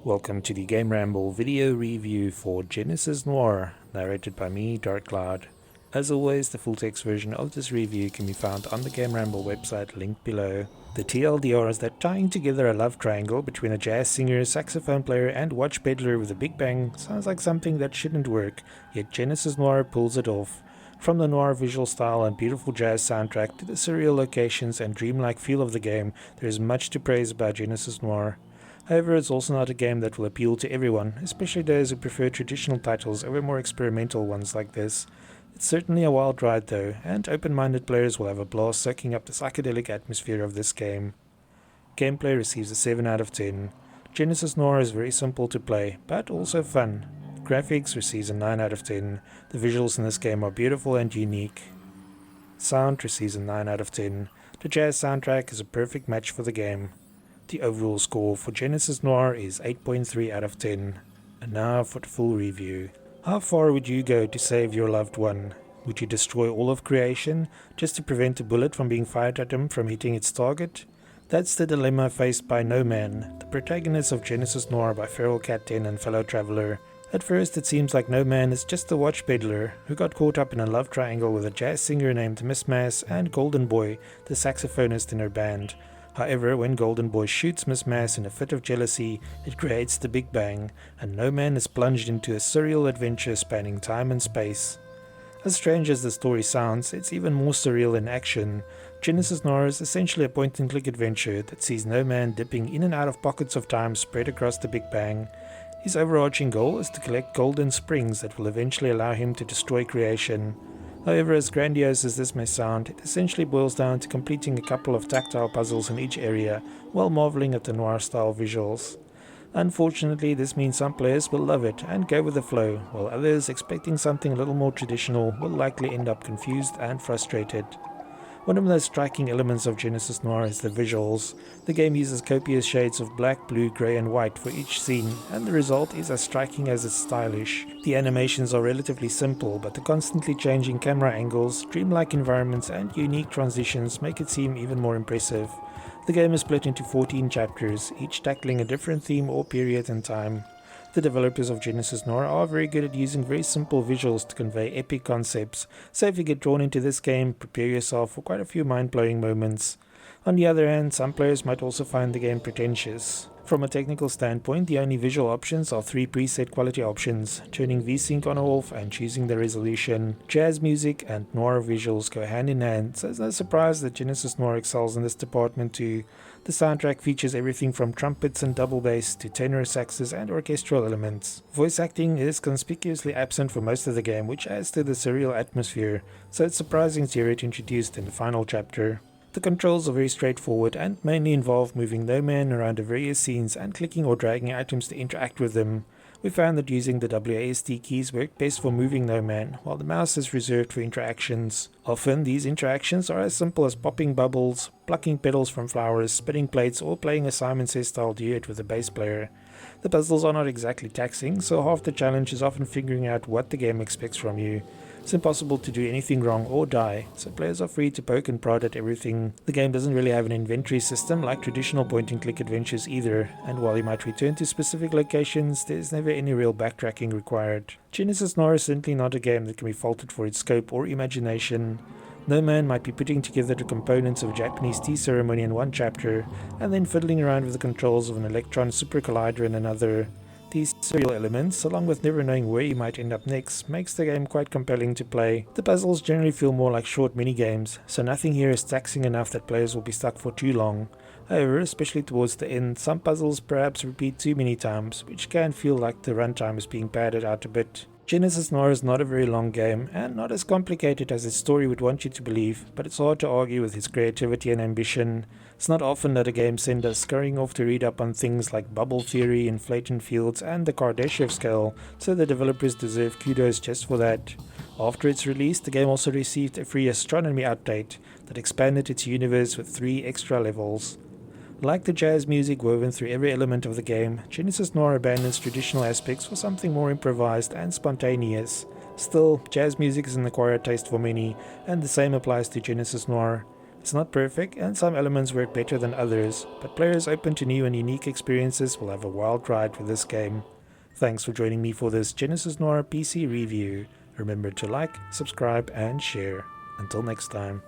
Welcome to the GAMERamble video review for Genesis Noir, narrated by me, Dark Cloud. As always, the full text version of this review can be found on the GAMERamble website linked below. The TLDR is that tying together a love triangle between a jazz singer, saxophone player and watch peddler with a big bang sounds like something that shouldn't work, yet Genesis Noir pulls it off. From the noir visual style and beautiful jazz soundtrack to the surreal locations and dreamlike feel of the game, there is much to praise about Genesis Noir. However, it's also not a game that will appeal to everyone, especially those who prefer traditional titles over more experimental ones like this. It's certainly a wild ride though, and open-minded players will have a blast soaking up the psychedelic atmosphere of this game. Gameplay receives a 7 out of 10. Genesis Noir is very simple to play, but also fun. Graphics receives a 9 out of 10. The visuals in this game are beautiful and unique. Sound receives a 9 out of 10. The jazz soundtrack is a perfect match for the game. The overall score for Genesis Noir is 8.3 out of 10. And now for the full review. How far would you go to save your loved one? Would you destroy all of creation just to prevent a bullet from being fired at him from hitting its target? That's the dilemma faced by No Man, the protagonist of Genesis Noir by Feral Cat 10 and fellow traveler. At first it seems like No Man is just a watch peddler who got caught up in a love triangle with a jazz singer named Miss Mass and Golden Boy, the saxophonist in her band. However, when Golden Boy shoots Miss Mass in a fit of jealousy, it creates the Big Bang, and No Man is plunged into a surreal adventure spanning time and space. As strange as the story sounds, it's even more surreal in action. Genesis Noir is essentially a point-and-click adventure that sees No Man dipping in and out of pockets of time spread across the Big Bang. His overarching goal is to collect golden springs that will eventually allow him to destroy creation. However, as grandiose as this may sound, it essentially boils down to completing a couple of tactile puzzles in each area, while marveling at the noir-style visuals. Unfortunately, this means some players will love it and go with the flow, while others, expecting something a little more traditional, will likely end up confused and frustrated. One of the most striking elements of Genesis Noir is the visuals. The game uses copious shades of black, blue, grey and white for each scene, and the result is as striking as it's stylish. The animations are relatively simple, but the constantly changing camera angles, dreamlike environments and unique transitions make it seem even more impressive. The game is split into 14 chapters, each tackling a different theme or period in time. The developers of Genesis Noir are very good at using very simple visuals to convey epic concepts, so if you get drawn into this game, prepare yourself for quite a few mind-blowing moments. On the other hand, some players might also find the game pretentious. From a technical standpoint, the only visual options are 3 preset quality options, turning VSync on or off and choosing the resolution. Jazz music and noir visuals go hand in hand, so it's no surprise that Genesis Noir excels in this department too. The soundtrack features everything from trumpets and double bass to tenor saxes and orchestral elements. Voice acting is conspicuously absent for most of the game, which adds to the surreal atmosphere, so it's surprising to hear it introduced in the final chapter. The controls are very straightforward and mainly involve moving No Man around the various scenes and clicking or dragging items to interact with them. We found that using the WASD keys worked best for moving No Man, while the mouse is reserved for interactions. Often these interactions are as simple as popping bubbles, plucking petals from flowers, spinning plates or playing a Simon Says style duet with a bass player. The puzzles are not exactly taxing, so half the challenge is often figuring out what the game expects from you. It's impossible to do anything wrong or die, so players are free to poke and prod at everything. The game doesn't really have an inventory system like traditional point-and-click adventures either, and while you might return to specific locations, there's never any real backtracking required. Genesis Noir is simply not a game that can be faulted for its scope or imagination. No Man might be putting together the components of a Japanese tea ceremony in one chapter, and then fiddling around with the controls of an electron super collider in another. These surreal elements, along with never knowing where you might end up next, makes the game quite compelling to play. The puzzles generally feel more like short mini-games, so nothing here is taxing enough that players will be stuck for too long. However, especially towards the end, some puzzles perhaps repeat too many times, which can feel like the runtime is being padded out a bit. Genesis Noir is not a very long game, and not as complicated as its story would want you to believe, but it's hard to argue with its creativity and ambition. It's not often that a game sends us scurrying off to read up on things like bubble theory, inflaton fields, and the Kardashev scale, so the developers deserve kudos just for that. After its release, the game also received a free astronomy update that expanded its universe with 3 extra levels. Like the jazz music woven through every element of the game, Genesis Noir abandons traditional aspects for something more improvised and spontaneous. Still, jazz music is an acquired taste for many, and the same applies to Genesis Noir. It's not perfect, and some elements work better than others, but players open to new and unique experiences will have a wild ride with this game. Thanks for joining me for this Genesis Noir PC review. Remember to like, subscribe, and share. Until next time.